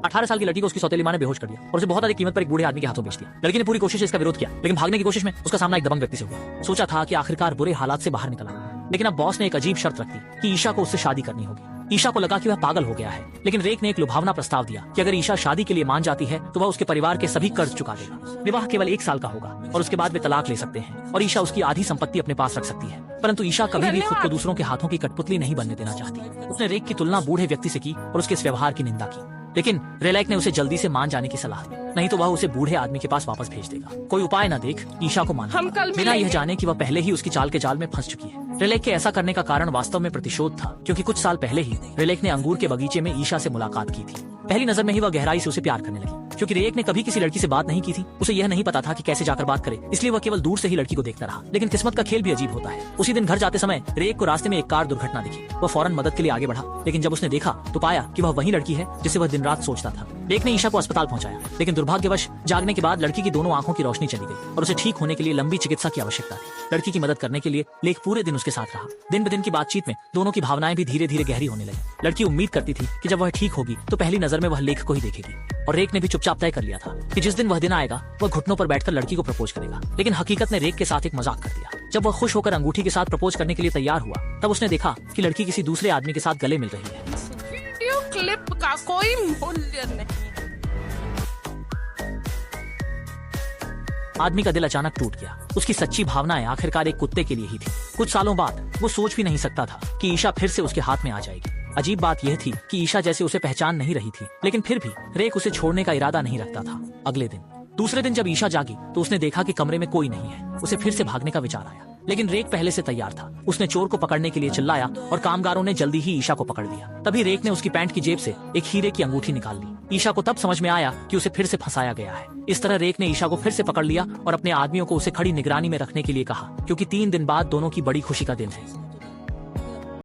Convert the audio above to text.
18 साल की लड़की को उसकी सौतेली मां ने बेहोश कर दिया और उसे बहुत अधिक कीमत पर एक बूढ़े आदमी के हाथों बेच दिया। लड़की ने पूरी कोशिश से इसका विरोध किया, लेकिन भागने की कोशिश में उसका सामना एक दबंग व्यक्ति से हुआ। सोचा था कि आखिरकार बुरे हालात से बाहर निकला, लेकिन अब बॉस ने एक अजीब शर्त रख दी कि ईशा को उससे शादी करनी होगी। ईशा को लगा कि वह पागल हो गया है, लेकिन रेक ने एक लुभावना प्रस्ताव दिया कि अगर ईशा शादी के लिए मान जाती है तो वह उसके परिवार के सभी कर्ज चुका देगा। विवाह केवल 1 साल का होगा और उसके बाद वे तलाक ले सकते हैं और ईशा उसकी आधी संपत्ति अपने पास रख सकती है। परंतु ईशा कभी भी खुद को दूसरों के हाथों की कठपुतली नहीं बनने देना चाहती। उसने रेक की तुलना बूढ़े व्यक्ति से की और उसके इस व्यवहार की निंदा की, लेकिन रेलैक ने उसे जल्दी से मान जाने की सलाह दी, नहीं तो वह उसे बूढ़े आदमी के पास वापस भेज देगा। कोई उपाय न देख ईशा को मान बिना यह जाने कि वह पहले ही उसकी चाल के जाल में फंस चुकी है। रेलेक के ऐसा करने का कारण वास्तव में प्रतिशोध था, क्योंकि कुछ साल पहले ही रेलेक ने अंगूर के बगीचे में ईशा से मुलाकात की थी। पहली नजर में ही वह गहराई से उसे प्यार करने लगी। क्योंकि रेक ने कभी किसी लड़की से बात नहीं की थी, उसे यह नहीं पता था कि कैसे जाकर बात करे, इसलिए वह केवल दूर से ही लड़की को देखता रहा। लेकिन किस्मत का खेल भी अजीब होता है। उसी दिन घर जाते समय रेक को रास्ते में एक कार दुर्घटना दिखी। वह फौरन मदद के लिए आगे बढ़ा, लेकिन जब उसने देखा तो पाया कि वह वही लड़की है जिसे वह दिन रात सोचता था। रेक ने ईशा को अस्पताल पहुंचाया, लेकिन दुर्भाग्यवश जागने के बाद लड़की की दोनों आंखों की रोशनी चली गई और उसे ठीक होने के लिए लंबी चिकित्सा की आवश्यकता थी। लड़की की मदद करने के लिए लेक पूरे दिन उसके साथ रहा। दिन ब दिन की बातचीत में दोनों की भावनाएं भी धीरे धीरे गहरी होने लगी। लड़की उम्मीद करती थी कि जब वह ठीक होगी तो पहली नजर में वह लेक को ही देखेगी, और रेक ने भी चुपचाप तय कर लिया था कि जिस दिन वह दिन आएगा वह घुटनों पर बैठकर लड़की को प्रपोज करेगा। लेकिन हकीकत ने रेक के साथ एक मजाक कर दिया। जब वह खुश होकर अंगूठी के साथ प्रपोज करने के लिए तैयार हुआ, तब उसने देखा कि लड़की किसी दूसरे आदमी के साथ गले मिल रही है। वीडियो क्लिप का कोई मूल्य नहीं। आदमी का दिल अचानक टूट गया। उसकी सच्ची भावनाएं आखिरकार एक कुत्ते के लिए ही थी। कुछ सालों बाद वो सोच भी नहीं सकता था कि ईशा फिर से उसके हाथ में आ जाएगी। अजीब बात यह थी कि ईशा जैसे उसे पहचान नहीं रही थी, लेकिन फिर भी रेक उसे छोड़ने का इरादा नहीं रखता था। अगले दिन, दूसरे दिन जब ईशा जागी तो उसने देखा कि कमरे में कोई नहीं है। उसे फिर से भागने का विचार आया, लेकिन रेक पहले से तैयार था। उसने चोर को पकड़ने के लिए चिल्लाया और कामगारों ने जल्दी ही ईशा को पकड़ लिया। तभी रेक ने उसकी पैंट की जेब से एक हीरे की अंगूठी निकाल ली। ईशा को तब समझ में आया कि उसे फिर से फंसाया गया है। इस तरह रेक ने ईशा को फिर से पकड़ लिया और अपने आदमियों को उसे खड़ी निगरानी में रखने के लिए कहा, क्योंकि 3 दिन बाद दोनों की बड़ी खुशी का दिन है।